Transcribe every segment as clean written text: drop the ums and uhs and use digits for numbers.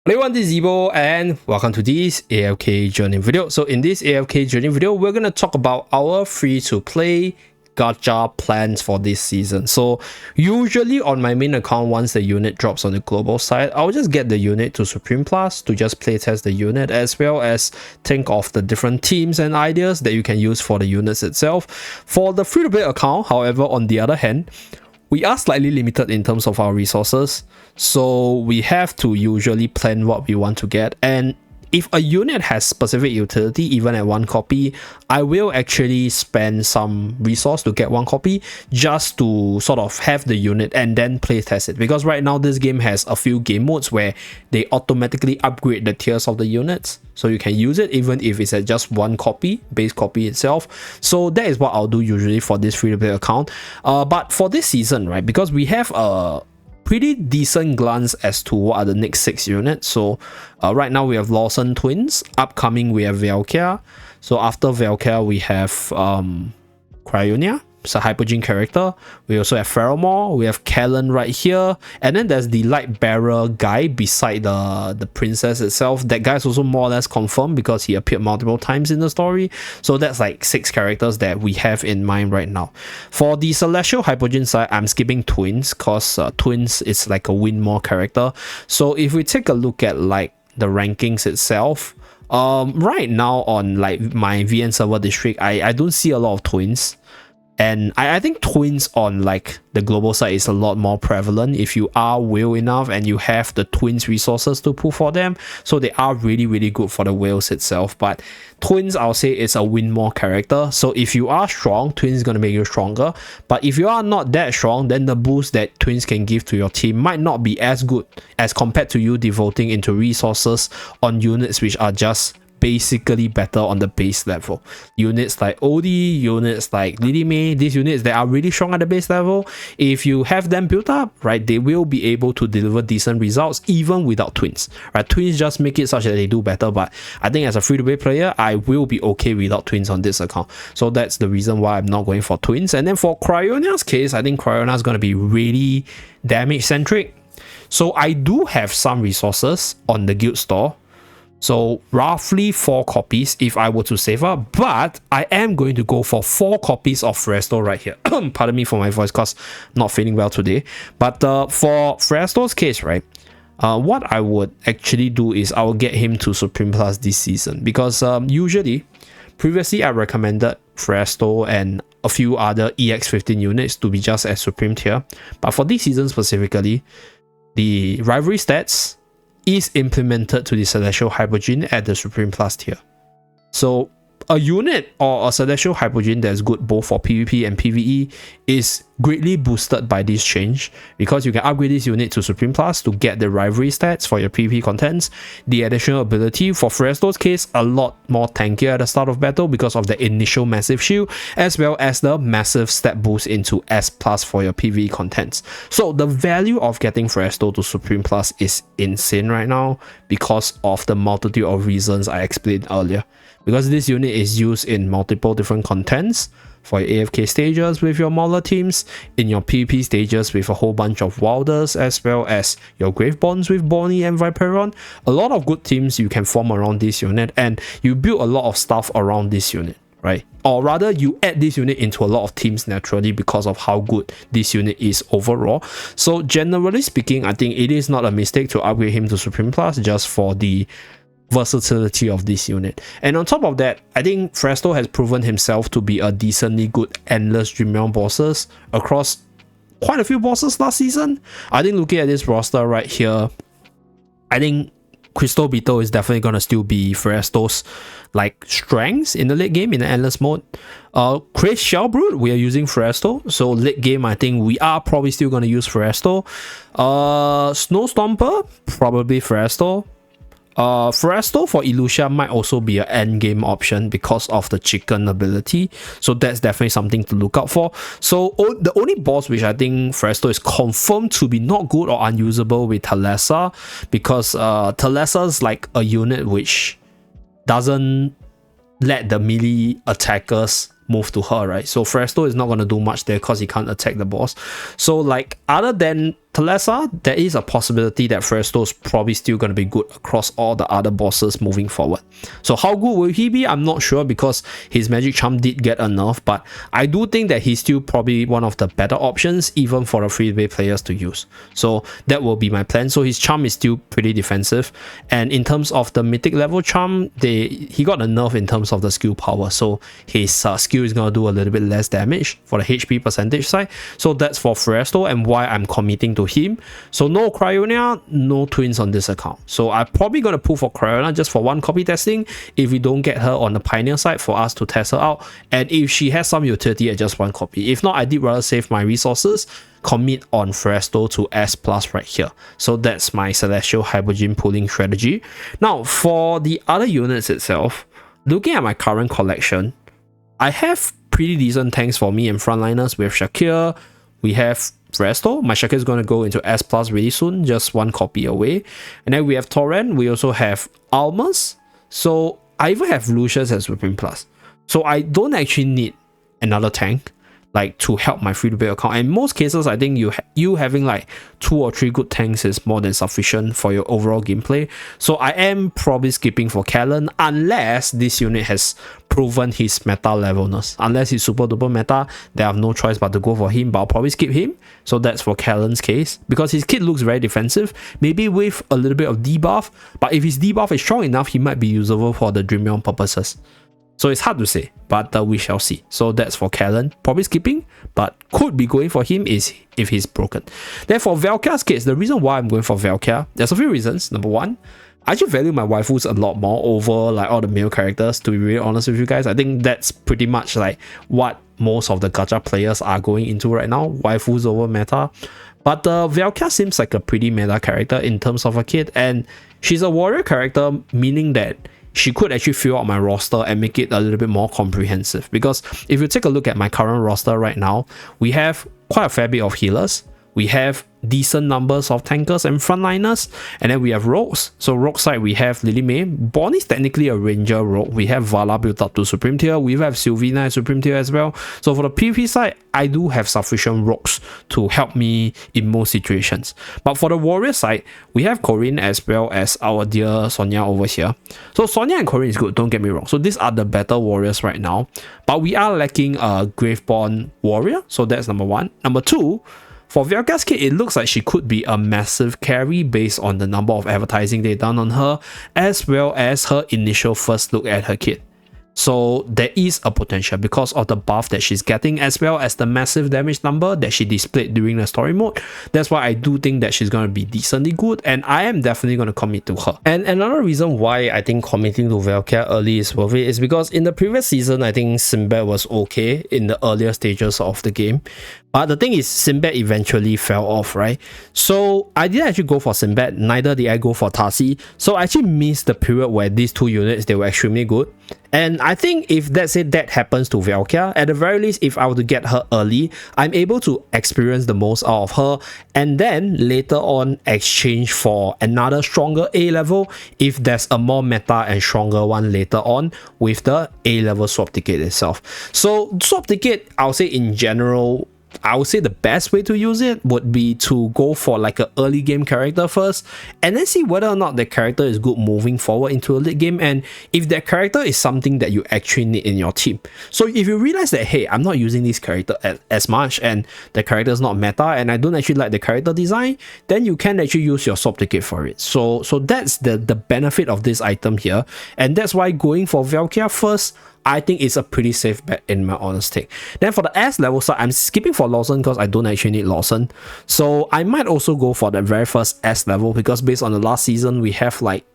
Hello everyone, this is Zeeebo and welcome to this AFK journey video. So in this AFK journey video, we're going to talk about our free-to-play gacha plans for this season. So usually on my main account, once the unit drops on the global side, I'll just get the unit to Supreme Plus to just playtest the unit, as well as think of the different teams and ideas that you can use for the units itself. For the free-to-play account, however, on the other hand, we are slightly limited in terms of our resources, so we have to usually plan what we want to get. And if a unit has specific utility, even at one copy, I will actually spend some resource to get one copy just to sort of have the unit and then play test it. Because right now this game has a few game modes where they automatically upgrade the tiers of the units, so you can use it even if it's at just one copy, base copy itself. So that is what I'll do usually for this free-to-play account. But for this season, right, because we have a pretty decent glance as to what are the next 6 units. So right now we have Lawson Twins. Upcoming we have Valkyria. So after Valkyria we have Cryonia. It's a Hypogean character. We also have Pheromore. We have Kellen right here. And then there's the light bearer guy beside the princess itself. That guy is also more or less confirmed because he appeared multiple times in the story. So that's like 6 characters that we have in mind right now. For the Celestial Hypogean side, I'm skipping Twins because Twins is like a win more character. So if we take a look at like the rankings itself, right now on like my VN server district, I don't see a lot of Twins. And I think Twins on like the global side is a lot more prevalent if you are whale enough and you have the Twins resources to pull for them. So they are really good for the whales itself. But Twins, I'll say, is a win more character. So if you are strong, Twins is going to make you stronger. But if you are not that strong, then the boost that Twins can give to your team might not be as good as compared to you devoting into resources on units which are just basically better on the base level. Units like Odie, units like Lily May, these units that are really strong at the base level, if you have them built up, right, they will be able to deliver decent results even without Twins, right? Twins just make it such that they do better, but I think as a free-to-play player, I will be okay without Twins on this account. So that's the reason why I'm not going for Twins. And then for Cryonia's case, I think Cryonia is going to be really damage-centric. So I do have some resources on the guild store. So roughly 4 copies if I were to save up, but I am going to go for 4 copies of Fresto right here. Pardon me for my voice because I'm not feeling well today. But for Fresto's case, right, what I would actually do is I will get him to Supreme Plus this season, because usually previously I recommended Fresto and a few other EX15 units to be just as Supreme tier. But for this season specifically, the rivalry stats is implemented to the Celestial Hypogean at the Supreme Plus tier. So a unit or a Celestial Hypogean that is good both for PvP and PvE is greatly boosted by this change, because you can upgrade this unit to Supreme Plus to get the rivalry stats for your PvP contents, the additional ability. For Fresto's case, a lot more tankier at the start of battle because of the initial massive shield, as well as the massive stat boost into S plus for your PvE contents. So the value of getting Fresto to Supreme Plus is insane right now because of the multitude of reasons I explained earlier. Because this unit is used in multiple different contents, for your AFK stages with your Mauler teams, in your PvP stages with a whole bunch of Wilders, as well as your Grave Bonds with Bonnie and Viperon. A lot of good teams you can form around this unit, and you build a lot of stuff around this unit, right? Or rather, you add this unit into a lot of teams naturally because of how good this unit is overall. So generally speaking, I think it is not a mistake to upgrade him to Supreme Plus just for the versatility of this unit. And on top of that, I think Fresto has proven himself to be a decently good endless Dream Realm bosses across quite a few bosses last season. I think looking at this roster right here, I think Crystal Beetle is definitely going to still be Fresto's like strengths in the late game in the endless mode. Chris Shellbrood, we are using Fresto, so late game I think we are probably still going to use Fresto. Snow Stomper, probably Fresto. Fresto for Illusia might also be an end game option because of the chicken ability, so that's definitely something to look out for. So the only boss which I think Fresto is confirmed to be not good or unusable with Talessa, because Talessa is like a unit which doesn't let the melee attackers move to her, right? So Fresto is not going to do much there because he can't attack the boss. So like other than Talessa, there is a possibility that Fresto is probably still going to be good across all the other bosses moving forward. So how good will he be? I'm not sure because his magic charm did get a nerf, but I do think that he's still probably one of the better options even for the free-to-play players to use. So that will be my plan. So his charm is still pretty defensive, and in terms of the mythic level charm, he got a nerf in terms of the skill power, so his skill is going to do a little bit less damage for the HP percentage side. So that's for Fresto and why I'm committing to him. So no Cryonia, no twins on this account. So I'm probably going to pull for Cryonia just for one copy testing if we don't get her on the Pioneer side for us to test her out, and if she has some utility at just one copy. If not, I did rather save my resources, commit on Fresto to S+ right here. So that's my Celestial Hypogean pulling strategy. Now for the other units itself, looking at my current collection, I have pretty decent tanks for me and frontliners with Shakir. We have Fresto. My Shakir is going to go into S+ really soon, just one copy away. And then we have Torrent. We also have Almas. So I even have Lucius as Supreme Plus. So I don't actually need another tank like to help my free-to-play account. And in most cases, I think you having like 2 or 3 good tanks is more than sufficient for your overall gameplay. So I am probably skipping for Callan unless this unit has proven his meta levelness. Unless he's super duper meta, they have no choice but to go for him, but I'll probably skip him. So that's for Callan's case, because his kit looks very defensive, maybe with a little bit of debuff, but if his debuff is strong enough, he might be usable for the Dreamyon purposes. So it's hard to say, but we shall see. So that's for Callan. Probably skipping, but could be going for him is if he's broken. Then for Velkia's case, the reason why I'm going for Velkia, there's a few reasons. Number one, I actually value my waifus a lot more over like all the male characters, to be really honest with you guys. I think that's pretty much like what most of the gacha players are going into right now. Waifus over meta. But Velkia seems like a pretty meta character in terms of a kit, and she's a warrior character, meaning that she could actually fill out my roster and make it a little bit more comprehensive. Because if you take a look at my current roster right now, we have quite a fair bit of healers. We have decent numbers of tankers and frontliners, and then we have rogues. So rogue side, we have Lily May. Bonnie is technically a ranger rogue. We have Vala built up to Supreme Tier. We have Sylvina at Supreme Tier as well. So for the PvP side, I do have sufficient rogues to help me in most situations. But for the warrior side, we have Corinne as well as our dear Sonia over here. So Sonia and Corinne is good, don't get me wrong. So these are the better warriors right now. But we are lacking a Graveborn warrior. So that's number one. Number two, for Velkia's kit, it looks like she could be a massive carry based on the number of advertising they've done on her, as well as her initial first look at her kit. So there is a potential because of the buff that she's getting, as well as the massive damage number that she displayed during the story mode. That's why I do think that she's going to be decently good, and I am definitely going to commit to her. And another reason why I think committing to Velkia early is worth it is because in the previous season, I think Sinbad was okay in the earlier stages of the game. But the thing is, Sinbad eventually fell off, right? So I didn't actually go for Sinbad, neither did I go for Tasi. So I actually missed the period where these two units, they were extremely good. And I think if let's say that happens to Velkia, at the very least, if I were to get her early, I'm able to experience the most out of her, and then later on exchange for another stronger A level if there's a more meta and stronger one later on with the A level swap ticket itself. So swap ticket, I'll say in general, I would say the best way to use it would be to go for like an early game character first, and then see whether or not the character is good moving forward into a late game, and if that character is something that you actually need in your team. So if you realize that, hey, I'm not using this character as much, and the character is not meta, and I don't actually like the character design, then you can actually use your swap ticket for it. So that's the benefit of this item here, and that's why going for Velkia first, I think it's a pretty safe bet in my honest take. Then for the S level side, I'm skipping for Lawson because I don't actually need Lawson. So I might also go for the very first S level, because based on the last season, we have like,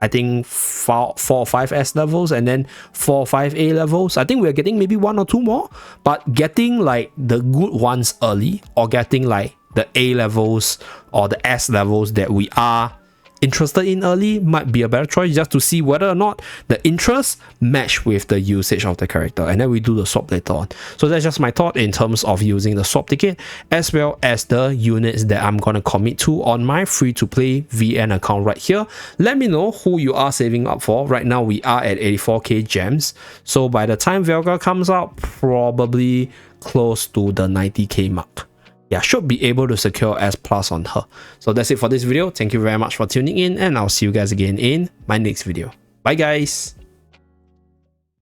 I think 4 or 5 S levels and then 4 or 5 A levels. I think we're getting maybe 1 or 2 more, but getting like the good ones early, or getting like the A levels or the S levels that we are interested in early might be a better choice, just to see whether or not the interest match with the usage of the character, and then we do the swap later on. So that's just my thought in terms of using the swap ticket, as well as the units that I'm gonna commit to on my free-to-play VN account right here. Let me know who you are saving up for. Right now we are at 84k gems, so by the time Velkia comes out, probably close to the 90k mark. yeah, should be able to secure S plus on her. So that's it for this video. Thank you very much for tuning in, and I'll see you guys again in my next video. Bye guys.